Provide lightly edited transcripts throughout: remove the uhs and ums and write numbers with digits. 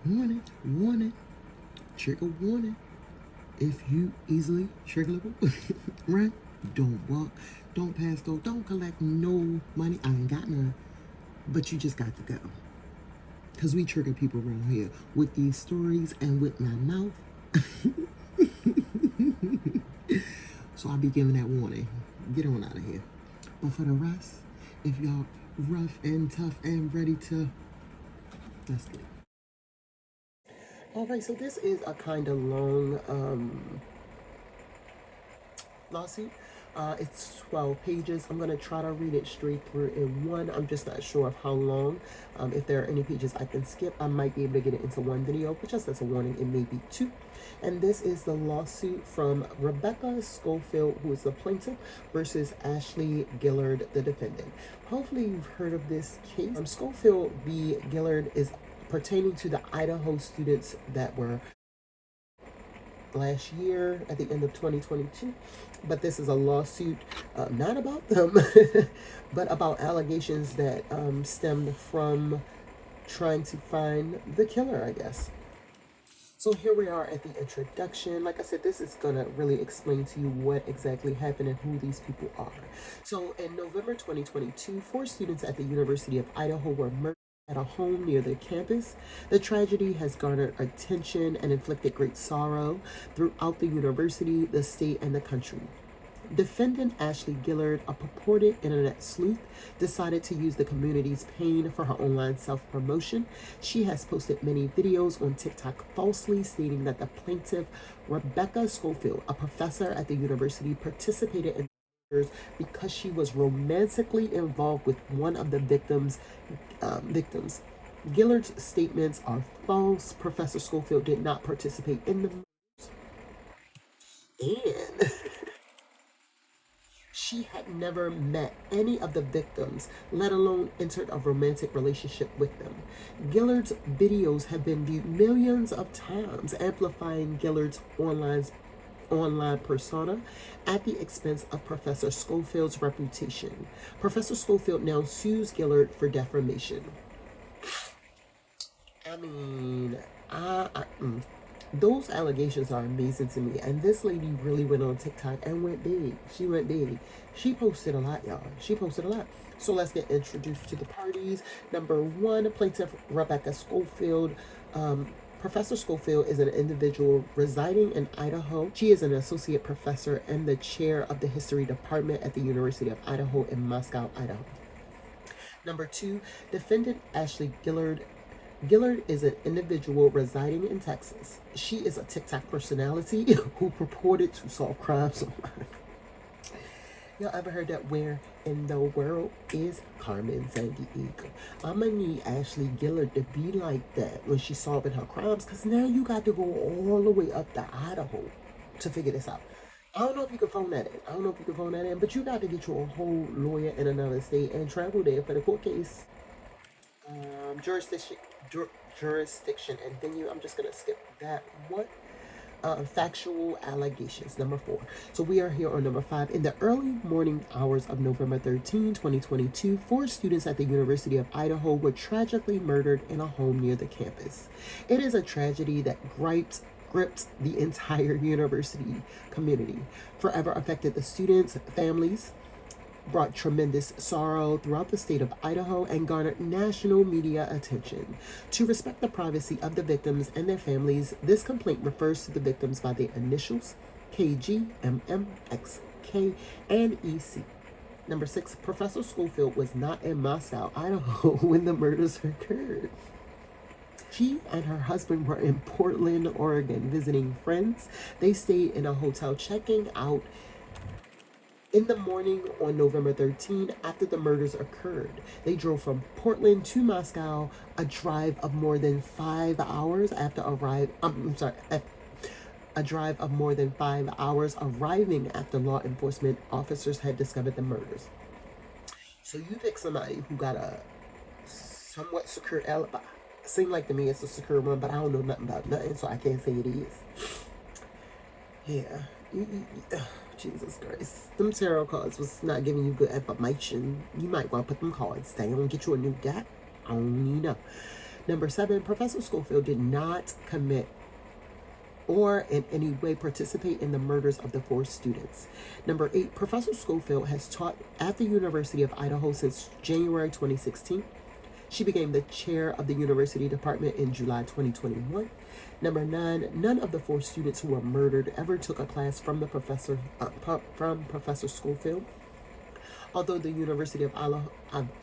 Warning, warning, trigger warning. If you easily triggerable, right? Don't walk, don't pass go, don't collect no money. I ain't got none, but you just got to go. Because we trigger people around here with these stories and with my mouth. So I'll be giving that warning. Get on out of here. But for the rest, if y'all rough and tough and ready to, let's get it. All right, so this is a kind of long lawsuit. It's 12 pages. I'm going to try to read it straight through in one. I'm just not sure of how long. If there are any pages I can skip, I might be able to get it into one video, but just as a warning, it may be two. And this is the lawsuit from Rebecca Scofield, who is the plaintiff, versus Ashley Guillard, the defendant. Hopefully you've heard of this case. Scofield v. Guillard is pertaining to the Idaho students that were last year at the end of 2022, but this is a lawsuit not about them but about allegations that stemmed from trying to find the killer, I guess. So here we are at the introduction. Like I said, this is going to really explain to you what exactly happened and who these people are. So in November 2022, 4 students at the University of Idaho were murdered at a home near their campus. The tragedy has garnered attention and inflicted great sorrow throughout the university, the state, and the country. Defendant Ashley Guillard, a purported internet sleuth, decided to use the community's pain for her online self-promotion. She has posted many videos on TikTok falsely stating that the plaintiff, Rebecca Scofield, a professor at the university, participated in because she was romantically involved with one of the victims. Guillard's statements are false. Professor Scofield did not participate in the murders, and she had never met any of the victims, let alone entered a romantic relationship with them. Guillard's videos have been viewed millions of times, amplifying Guillard's online persona at the expense of Professor Scofield's reputation. Professor Scofield now sues Guillard for defamation. I mean, those allegations are amazing to me. And this lady really went on TikTok and went big. She went big. She posted a lot, y'all. She posted a lot. So let's get introduced to the parties. Number 1, plaintiff Rebecca Scofield. Professor Scofield is an individual residing in Idaho. She is an associate professor and the chair of the history department at the University of Idaho in Moscow, Idaho. Number 2, defendant Ashley Guillard. Guillard is an individual residing in Texas. She is a TikTok personality who purported to solve crimes online. Y'all ever heard that? Where in the world is Carmen Sandiego? I'ma need Ashley Guillard to be like that when she's solving her crimes, because now you got to go all the way up to Idaho to figure this out. I don't know if you can phone that in. But you got to get your whole lawyer in another state and travel there for the court case. Jurisdiction and venue. I'm just gonna skip that one. Factual allegations, number 4. So we are here on number 5. In the early morning hours of November 13, 2022, 4 students at the University of Idaho were tragically murdered in a home near the campus. It is a tragedy that gripped the entire university community, forever affected the students' families, brought tremendous sorrow throughout the state of Idaho, and garnered national media attention. To respect the privacy of the victims and their families, this complaint refers to the victims by their initials, KG, MM, XK, and EC. Number 6, Professor Scofield was not in Moscow, Idaho when the murders occurred. She and her husband were in Portland, Oregon, visiting friends. They stayed in a hotel, checking out in the morning on November 13, after the murders occurred. They drove from Portland to Moscow, a drive of more than 5 hours arriving after law enforcement officers had discovered the murders. So you pick somebody who got a somewhat secure alibi. It seemed like to me it's a secure one, but I don't know nothing about nothing, so I can't say it is. Yeah. Jesus Christ. Them tarot cards was not giving you good information. You might want to put them cards down, get you a new deck. I don't even know. Number 7, Professor Scofield did not commit or in any way participate in the murders of the 4 students. Number 8, Professor Scofield has taught at the University of Idaho since January 2016. She became the chair of the university department in July 2021. Number 9, none of the 4 students who were murdered ever took a class from Professor Scofield. Although the University of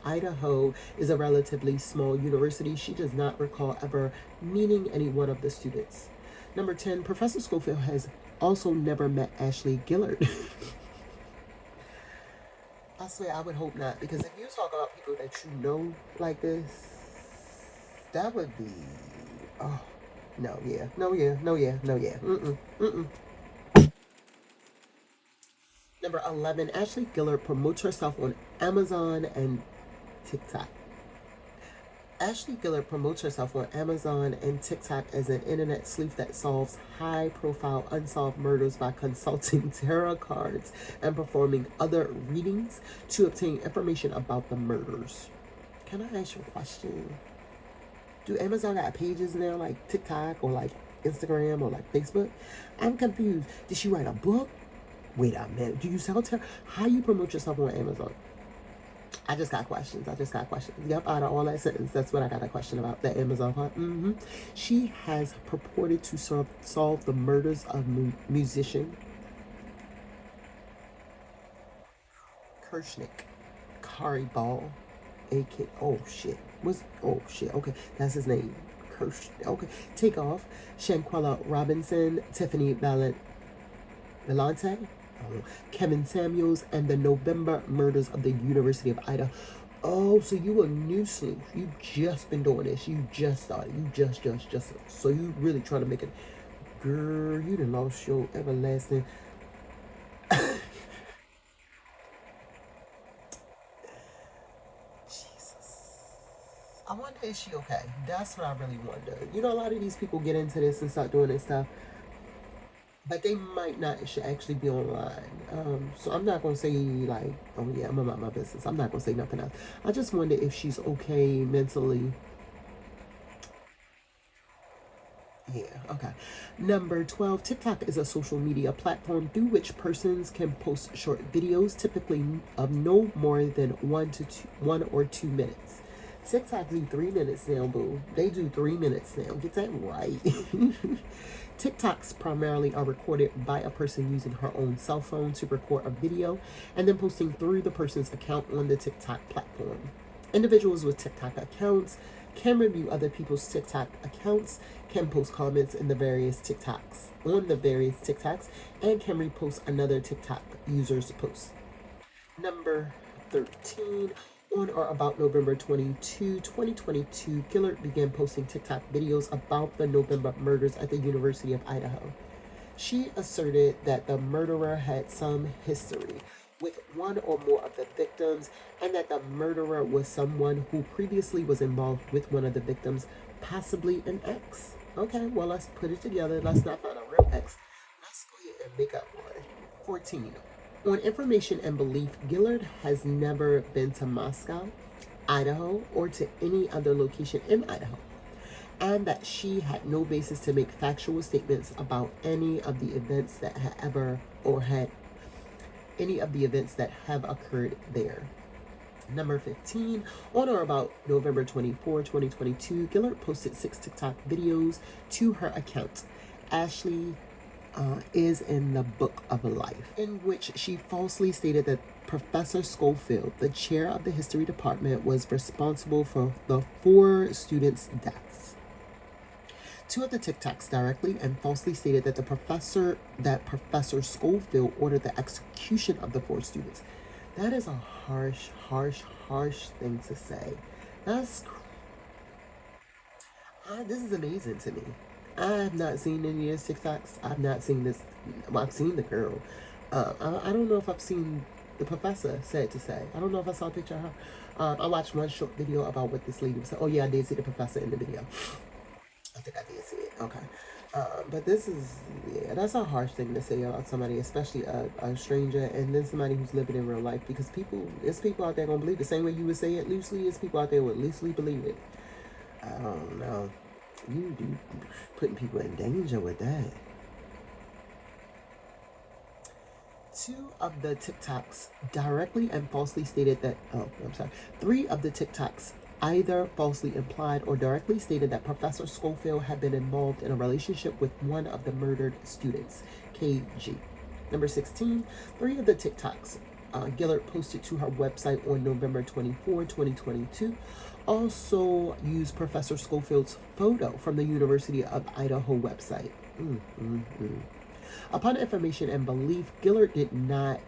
Idaho is a relatively small university, she does not recall ever meeting any one of the students. Number 10, Professor Scofield has also never met Ashley Guillard. I swear, I would hope not, because if you talk about people that you know like this, that would be, oh, no, yeah, no, yeah, no, yeah, no, yeah, Number 11, Ashley Guillard promotes herself on Amazon and TikTok. Ashley Guillard promotes herself on Amazon and TikTok as an internet sleuth that solves high-profile unsolved murders by consulting tarot cards and performing other readings to obtain information about the murders. Can I ask you a question? Do Amazon got pages now like TikTok or like Instagram or like Facebook? I'm confused. Did she write a book? Wait a minute. Do you sell tarot? How you promote yourself on Amazon? I just got questions. Yep, out of all that sentence, that's what I got a question about, the Amazon part. She has purported to solve the murders of musician Kirshnik Kari Ball, a.k.a. Okay, that's his name. Okay, Takeoff, Shanquella Robinson, Tiffany Vellante, Kevin Samuels, and the November murders of the University of Idaho. Oh, so you a new sleuth. You just been doing this. You just started. You just. So you really trying to make it. Girl, you done lost your everlasting. Jesus. I wonder, is she okay? That's what I really wonder. You know, a lot of these people get into this and start doing this stuff, but they might not should actually be online. So I'm not going to say, like, oh yeah, I'm about my business. I'm not going to say nothing else. I just wonder if she's okay mentally. Yeah, okay. Number 12, TikTok is a social media platform through which persons can post short videos, typically of no more than 1 or 2 minutes. TikTok do 3 minutes now, boo. They do 3 minutes now. Get that right. TikToks primarily are recorded by a person using her own cell phone to record a video and then posting through the person's account on the TikTok platform. Individuals with TikTok accounts can review other people's TikTok accounts, can post comments in the various TikToks, and can repost another TikTok user's post. Number 13, on or about November 22, 2022, Guillard began posting TikTok videos about the November murders at the University of Idaho. She asserted that the murderer had some history with one or more of the victims, and that the murderer was someone who previously was involved with one of the victims, possibly an ex. Okay, well, let's put it together. Let's not find a real ex. Let's go ahead and make up one. 14. On information and belief, Guillard has never been to Moscow, Idaho, or to any other location in Idaho, and that she had no basis to make factual statements about any of the events that have occurred there. Number 15, on or about November 24, 2022, Guillard posted 6 TikTok videos to her account. Ashley is in the Book of Life, in which she falsely stated that Professor Scofield, the chair of the history department, was responsible for the 4 students' deaths. 2 of the TikToks directly and falsely stated that Professor Scofield ordered the execution of the 4 students. That is a harsh thing to say. This is amazing to me. I have not seen any of these TikToks. I've not seen this. Well, I've seen the girl. I don't know if I've seen the professor, sad to say. I don't know if I saw a picture of her. I watched one short video about what this lady was saying. Oh, yeah, I did see the professor in the video. I think I did see it. Okay. But this is, yeah, that's a harsh thing to say about somebody, especially a stranger, and then somebody who's living in real life, because there's people out there gonna believe the same way you would say it loosely, as people out there would loosely believe it. I don't know. You do putting people in danger with that. Two of the TikToks directly and falsely stated that, three of the TikToks either falsely implied or directly stated that Professor Scofield had been involved in a relationship with one of the murdered students, KG. Number 16, three of the TikToks Guillard posted to her website on November 24, 2022, also used Professor Scofield's photo from the University of Idaho website. Upon information and belief, Guillard did not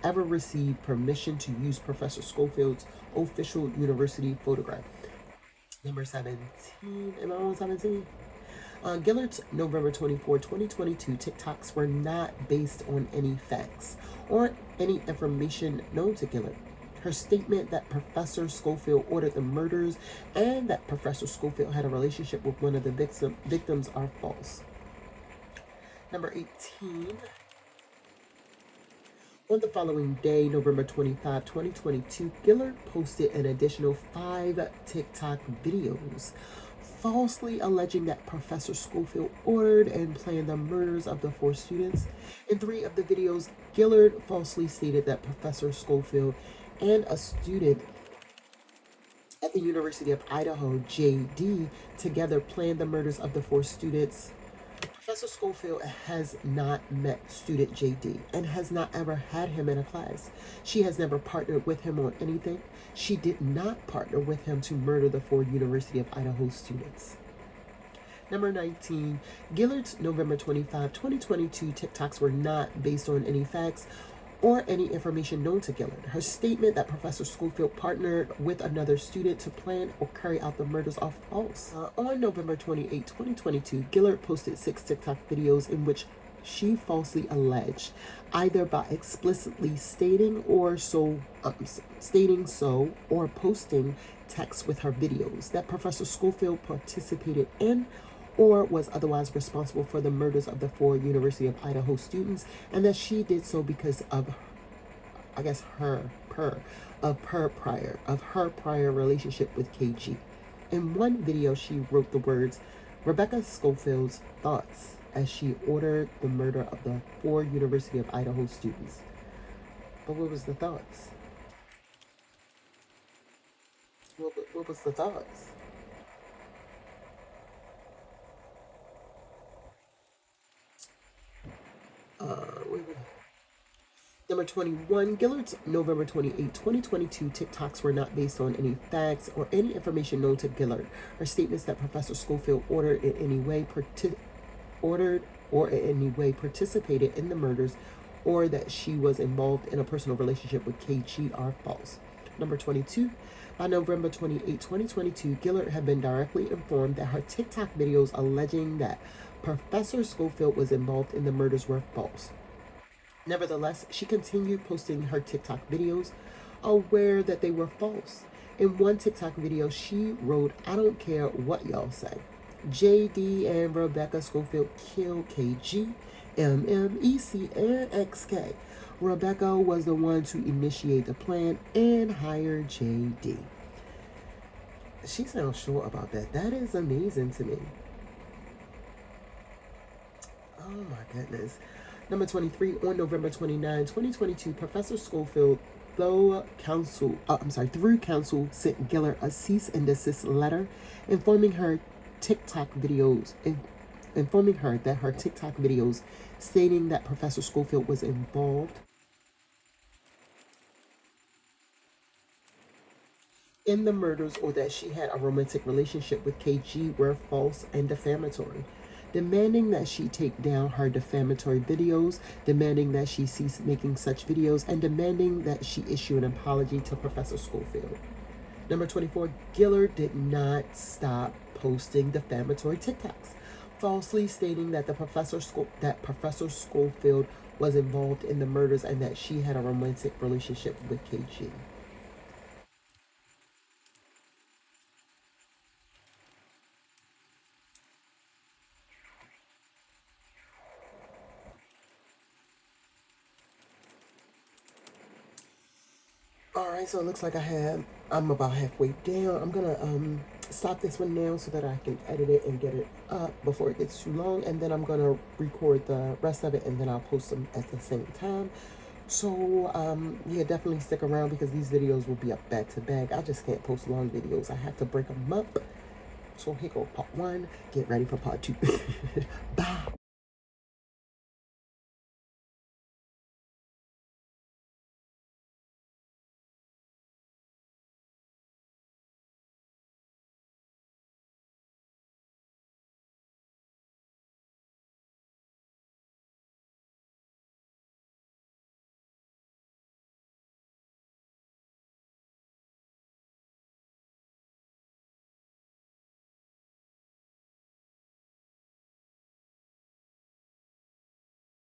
ever receive permission to use Professor Scofield's official university photograph. Number 17. Am I on 17? Gillard's November 24, 2022 TikToks were not based on any facts or any information known to Guillard. Her statement that Professor Scofield ordered the murders and that Professor Scofield had a relationship with one of the victims are false. Number 18. On the following day, November 25, 2022, Guillard posted an additional 5 TikTok videos, falsely alleging that Professor Scofield ordered and planned the murders of the 4 students. In 3 of the videos, Guillard falsely stated that Professor Scofield and a student at the University of Idaho, JD, together planned the murders of the 4 students. Professor Scofield has not met student JD and has not ever had him in a class. She has never partnered with him on anything. She did not partner with him to murder the 4 University of Idaho students. Number 19, Gillard's November 25, 2022 TikToks were not based on any facts or any information known to Guillard. Her statement that Professor Scofield partnered with another student to plan or carry out the murders are false. On November 28, 2022, Guillard posted 6 TikTok videos in which she falsely alleged, either by explicitly stating so or posting text with her videos, that Professor Scofield participated in or was otherwise responsible for the murders of the 4 University of Idaho students, and that she did so because of, her prior relationship with KG. In one video, she wrote the words, "Rebecca Scofield's thoughts," as she ordered the murder of the 4 University of Idaho students. But what was the thoughts? What was the thoughts? Wait. Number 21, Gillard's November 28, 2022 TikToks were not based on any facts or any information known to Guillard. Her statements that Professor Scofield ordered in any way participated in the murders or that she was involved in a personal relationship with KG are false. Number 22, by November 28, 2022, Guillard had been directly informed that her TikTok videos alleging that Professor Scofield was involved in the murders were false. Nevertheless, she continued posting her TikTok videos, aware that they were false. In one TikTok video, she wrote, "I don't care what y'all say. JD and Rebecca Scofield killed KG, EC, and XK. Rebecca was the one to initiate the plan and hire JD." She sounds sure about that. That is amazing to me. Oh my goodness. Number 23, on November 29, 2022, Professor Scofield, through counsel, sent Guillard a cease and desist letter informing her that her TikTok videos stating that Professor Scofield was involved in the murders or that she had a romantic relationship with KG were false and defamatory, demanding that she take down her defamatory videos, demanding that she cease making such videos, and demanding that she issue an apology to Professor Scofield. Number 24, Guillard did not stop posting defamatory TikToks, falsely stating that Professor Scofield was involved in the murders and that she had a romantic relationship with KG. Alright, so it looks like I'm about halfway down. I'm gonna stop this one now so that I can edit it and get it up before it gets too long, and then I'm gonna record the rest of it and then I'll post them at the same time. So yeah, definitely stick around because these videos will be up back to back. I just can't post long videos. I have to break them up. So here go part 1. Get ready for part 2. Bye.